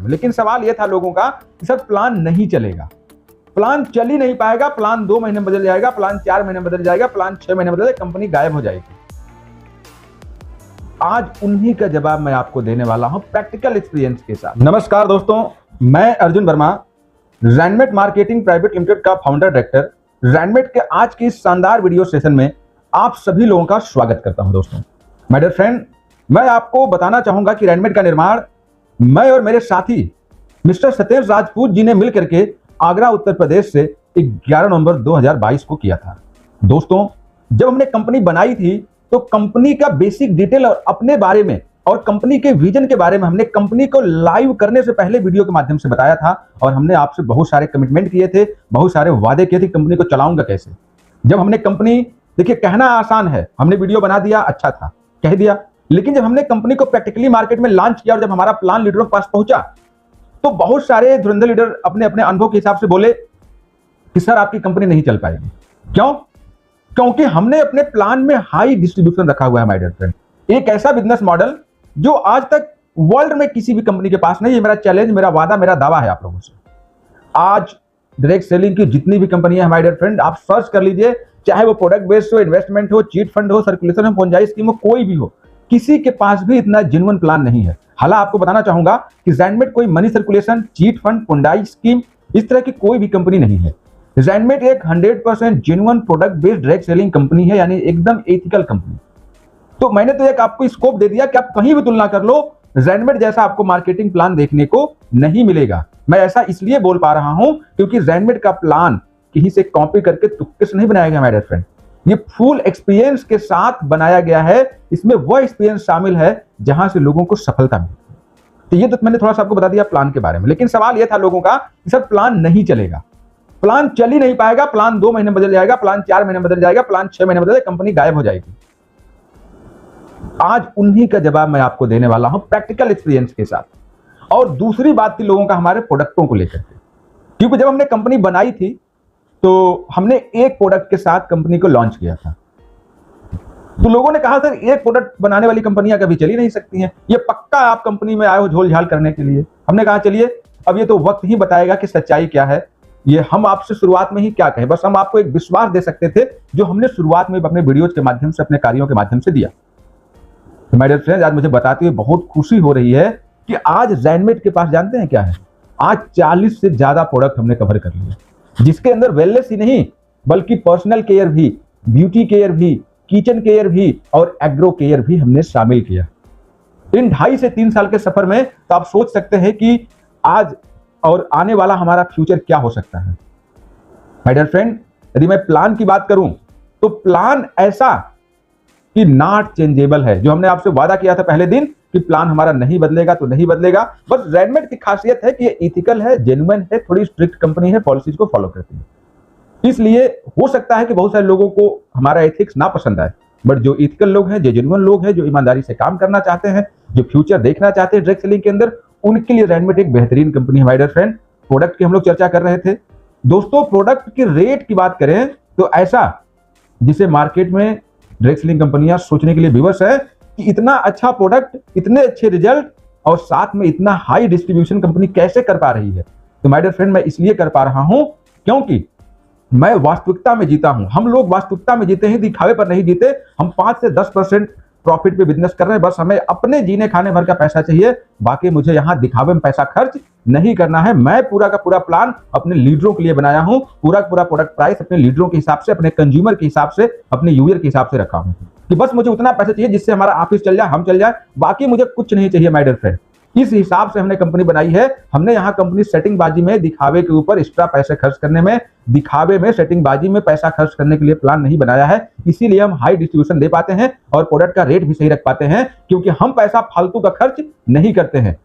बारे में। लेकिन सवाल यह था लोगों का कि सर प्लान नहीं चलेगा, प्लान चल ही नहीं पाएगा, प्लान 2 महीने में बदल जाएगा, प्लान 4 महीने में बदल जाएगा, प्लान 6 महीने में बदल जाएगा, कंपनी गायब हो जाएगी। आज उन्हीं का जवाब मैं आपको देने वाला हूं प्रैक्टिकल एक्सपीरियंस के साथ। नमस्कार दोस्तों, मैं Arjun Verma, Rainmet marketing private limited का फाउंडर डायरेक्टर। रैनमेट के आज की इस शानदार वीडियो सेशन में आप सभी लोगों का स्वागत करता हूं। दोस्तों माय डियर फ्रेंड, मैं आपको बताना चाहूंगा कि रैनमेट का निर्माण मैं और मेरे साथी मिस्टर सत्येंद्र राजपूत जी ने मिलकर के आगरा उत्तर प्रदेश से 11 नवंबर 2022 को किया था। दोस्तों जब हमने कंपनी बनाई थी तो कंपनी का बेसिक डिटेल और अपने बारे में और कंपनी के विजन के बारे में हमने कंपनी को लाइव करने से पहले वीडियो के माध्यम से बताया था और हमने आपसे बहुत सारे कमिटमेंट किए थे, बहुत सारे वादे किए थे कंपनी को चलाऊंगा कैसे। जब हमने कंपनी, देखिए कहना आसान है, हमने वीडियो बना दिया, अच्छा था, कह दिया, लेकिन जब हमने कंपनी को प्रैक्टिकली मार्केट में लॉन्च किया और जब हमारा प्लान लीडरों के पास पहुंचा तो बहुत सारे धुरंधर लीडर अपने अपने अनुभव के हिसाब से बोले कि सर आपकी कंपनी नहीं चल पाएगी। क्यों? क्योंकि हमने अपने प्लान में हाई डिस्ट्रीब्यूशन रखा हुआ है माय डियर फ्रेंड। एक ऐसा बिजनेस मॉडल जो आज तक वर्ल्ड में किसी भी कंपनी के पास नहीं। ये मेरा चैलेंज, मेरा वादा, मेरा दावा है आप लोगों से। आज डायरेक्ट सेलिंग की जितनी भी कंपनियां हैं माय डियर फ्रेंड, आप सर्च कर लीजिए, चाहे वो प्रोडक्ट बेस्ड हो, इन्वेस्टमेंट हो, चीट फंड हो, सर्कुलेशन हो, पोंजाई स्कीम हो, कोई भी हो, किसी के पास भी इतना जेन्युइन प्लान नहीं है। हालांकि आपको बताना चाहूंगा कि रैनमेट कोई money circulation, cheat fund, Ponzi scheme इस तरह की कोई भी कंपनी नहीं है। रैनमेट एक 100% genuine product based direct selling company है, यानी एकदम एथिकल कंपनी। तो मैंने तो एक आपको स्कोप दे दिया कि आप कहीं भी तुलना कर लो, रैनमेट जैसा आपको मार्केटिंग प्लान देखने को नहीं मिलेगा। मैं ऐसा इसलिए बोल पा रहा हूं क्योंकि रैनमेट का प्लान कहीं से कॉपी करके तुक्के से नहीं बनाया गया माय डियर फ्रेंड। ये फुल एक्सपीरियंस के साथ बनाया गया है। इसमें वह एक्सपीरियंस शामिल है जहां से लोगों को सफलता मिलती है। तो ये तो मैंने थोड़ा सा आपको बता दिया प्लान के बारे में। लेकिन सवाल यह था लोगों का कि सर प्लान नहीं चलेगा, प्लान चल ही नहीं पाएगा, प्लान 2 महीने में बदल जाएगा, प्लान 4 महीने में बदल जाएगा, प्लान 6 महीने में बदल जाएगा, कंपनी गायब हो जाएगी। आज उन्हीं का जवाब मैं आपको देने वाला हूं प्रैक्टिकल एक्सपीरियंस के साथ। और दूसरी बात थी लोगों का हमारे प्रोडक्टों को लेकर के, क्योंकि जब हमने कंपनी बनाई थी तो हमने एक प्रोडक्ट के साथ कंपनी को लॉन्च किया था। तो लोगों ने कहा सर एक प्रोडक्ट बनाने वाली कंपनियां कभी चल ही नहीं सकती हैं, ये पक्का आप कंपनी में आए हो झोल झाल करने के लिए। हमने कहा चलिए अब ये तो वक्त ही बताएगा कि सच्चाई क्या है। ये हम आपसे शुरुआत में ही क्या कहें, बस हम आपको एक विश्वास दे सकते थे जो हमने शुरुआत में अपने वीडियोज के माध्यम से, अपने कार्यों के माध्यम से दिया। तो माय डियर फ्रेंड्स, आज मुझे बताते हुए बहुत खुशी हो रही है कि आज रैनमेट के पास जानते हैं क्या है, आज 40 से ज्यादा प्रोडक्ट हमने कवर कर लिए, जिसके अंदर वेलनेस ही नहीं बल्कि पर्सनल केयर भी, ब्यूटी केयर भी, किचन केयर भी और एग्रो केयर भी हमने शामिल किया इन 2.5 से 3 साल के सफर में। तो आप सोच सकते हैं कि आज और आने वाला हमारा फ्यूचर क्या हो सकता है। माय डियर फ्रेंड, यदि मैं प्लान की बात करूं तो प्लान ऐसा कि नॉट चेंजेबल है। जो हमने आपसे वादा किया था पहले दिन कि प्लान हमारा नहीं बदलेगा तो नहीं बदलेगा। बस रैनमेट की खासियत है कि ये इथिकल है, जेन्युइन है, थोड़ी स्ट्रिक्ट कंपनी है, पॉलिसीज को फॉलो करती है। इसलिए हो सकता है कि बहुत सारे लोगों को हमारा एथिक्स ना पसंद आए, बट जो इथिकल लोग हैं, जो जेन्युइन लोग हैं, जो ईमानदारी से काम करना चाहते हैं, जो फ्यूचर देखना चाहते हैं डायरेक्ट सेलिंग के अंदर, उनके लिए रैनमेट एक बेहतरीन कंपनी है माय डियर फ्रेंड। प्रोडक्ट की हम लोग चर्चा कर रहे थे। दोस्तों प्रोडक्ट के रेट की बात करें तो ऐसा जिसे मार्केट में डायरेक्ट सेलिंग कंपनियां सोचने के लिए विवश है कि इतना अच्छा प्रोडक्ट, इतने अच्छे रिजल्ट और साथ में इतना हाई डिस्ट्रीब्यूशन कंपनी कैसे कर पा रही है। तो माय डियर फ्रेंड, मैं इसलिए कर पा रहा हूं क्योंकि मैं वास्तविकता में जीता हूं। हम लोग वास्तविकता में जीते हैं, दिखावे पर नहीं जीते। हम 5 से 10% प्रॉफिट पे बिजनेस कर रहे हैं। बस हमें अपने जीने खाने भर का पैसा चाहिए, बाकी मुझे यहाँ दिखावे में पैसा खर्च नहीं करना है। मैं पूरा का पूरा प्लान अपने लीडरों के लिए बनाया हूँ, पूरा का पूरा प्रोडक्ट प्राइस अपने लीडरों के हिसाब से, अपने कंज्यूमर के हिसाब से, अपने यूजर के हिसाब से रखा हूँ कि बस मुझे उतना पैसा चाहिए जिससे हमारा ऑफिस चल जाए, हम चल जाए, बाकी मुझे कुछ नहीं चाहिए माय डियर फ्रेंड। इस हिसाब से हमने कंपनी बनाई है। हमने यहाँ कंपनी सेटिंग बाजी में, दिखावे के ऊपर एक्स्ट्रा पैसे खर्च करने में, दिखावे में, सेटिंग बाजी में पैसा खर्च करने के लिए प्लान नहीं बनाया है। इसीलिए हम हाई डिस्ट्रीब्यूशन दे पाते हैं और प्रोडक्ट का रेट भी सही रख पाते हैं, क्योंकि हम पैसा फालतू का खर्च नहीं करते हैं।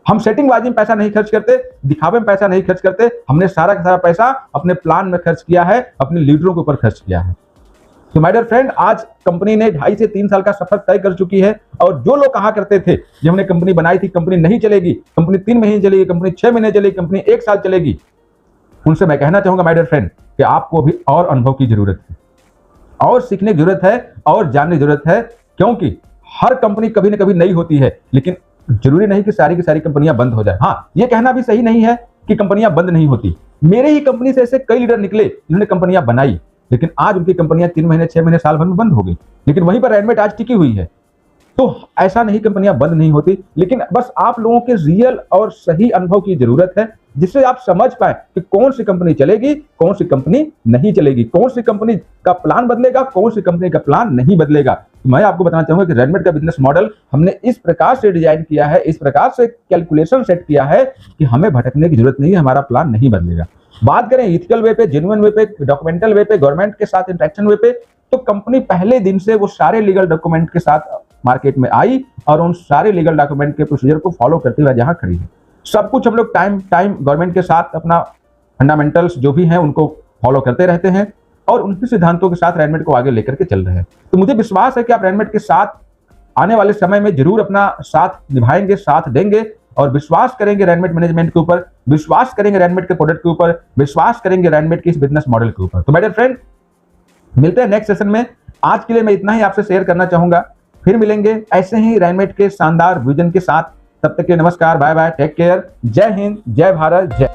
हम सेटिंग बाजी में पैसा नहीं खर्च करते, दिखावे में पैसा नहीं खर्च करते। हमने सारा का सारा पैसा अपने प्लान में खर्च किया है, अपने लीडरों के ऊपर खर्च किया है। तो माय डियर फ्रेंड, आज कंपनी ने 2.5 से 3 साल का सफर तय कर चुकी है। और जो लोग कहा करते थे जब हमने कंपनी बनाई थी कंपनी नहीं चलेगी, कंपनी 3 महीने चलेगी, कंपनी 6 महीने चलेगी, कंपनी 1 साल चलेगी, उनसे मैं कहना चाहूंगा माय डियर फ्रेंड कि आपको अभी और अनुभव की जरूरत है, और सीखने की जरूरत है, और जानने की जरूरत है। क्योंकि हर कंपनी कभी ना कभी नई होती है, लेकिन जरूरी नहीं कि सारी की सारी कंपनियां बंद हो जाए। हाँ, ये कहना भी सही नहीं है कि कंपनियां बंद नहीं होती। मेरे ही कंपनी से ऐसे कई लीडर निकले जिन्होंने कंपनियां बनाई, लेकिन आज उनकी कंपनियां 3 महीने 6 महीने साल भर में बंद हो गई, लेकिन वहीं पर रेडमेट आज टिकी हुई है। तो ऐसा नहीं कंपनियां बंद नहीं होती, लेकिन बस आप लोगों के रियल और सही अनुभव की जरूरत है, जिससे आप समझ पाए कि कौन सी कंपनी चलेगी, कौन सी कंपनी नहीं चलेगी, कौन सी कंपनी का प्लान बदलेगा, कौन सी कंपनी का प्लान नहीं बदलेगा। मैं आपको बताना चाहूंगा कि रेडमेट का बिजनेस मॉडल हमने इस प्रकार से डिजाइन किया है, इस प्रकार से कैलकुलेशन सेट किया है कि हमें भटकने की जरूरत नहीं है, हमारा प्लान नहीं बदलेगा। बात करें इथिकल वे पे, जेन्युइन वे पे, डॉक्यूमेंटल वे पे, गवर्नमेंट के साथ इंटरेक्शन वे पे, तो कंपनी पहले दिन से वो सारे लीगल डॉक्यूमेंट के साथ मार्केट में आई और उन सारे लीगल डॉक्यूमेंट के प्रोसीजर को फॉलो करते हुए जहां खड़ी है। सब कुछ हम लोग टाइम गवर्नमेंट के साथ अपना फंडामेंटल्स जो भी हैं उनको फॉलो करते रहते हैं और उनके सिद्धांतों के साथ रेडमेट को आगे लेकर के चल रहे हैं। तो मुझे विश्वास है कि आप रेडमेट के साथ आने वाले समय में जरूर अपना साथ निभाएंगे, साथ देंगे और विश्वास करेंगे रेडमेट मैनेजमेंट के ऊपर, विश्वास करेंगे रेडमेट के प्रोडक्ट के ऊपर, विश्वास करेंगे रेडमेट के इस बिजनेस मॉडल के ऊपर। तो माय डियर फ्रेंड, मिलते हैं नेक्स्ट सेशन में। आज के लिए मैं इतना ही आपसे शेयर करना चाहूंगा, फिर मिलेंगे ऐसे ही रेडमेट के शानदार विजन के साथ। तब तक के नमस्कार, बाय बाय, टेक केयर, जय हिंद, जय भारत, जय।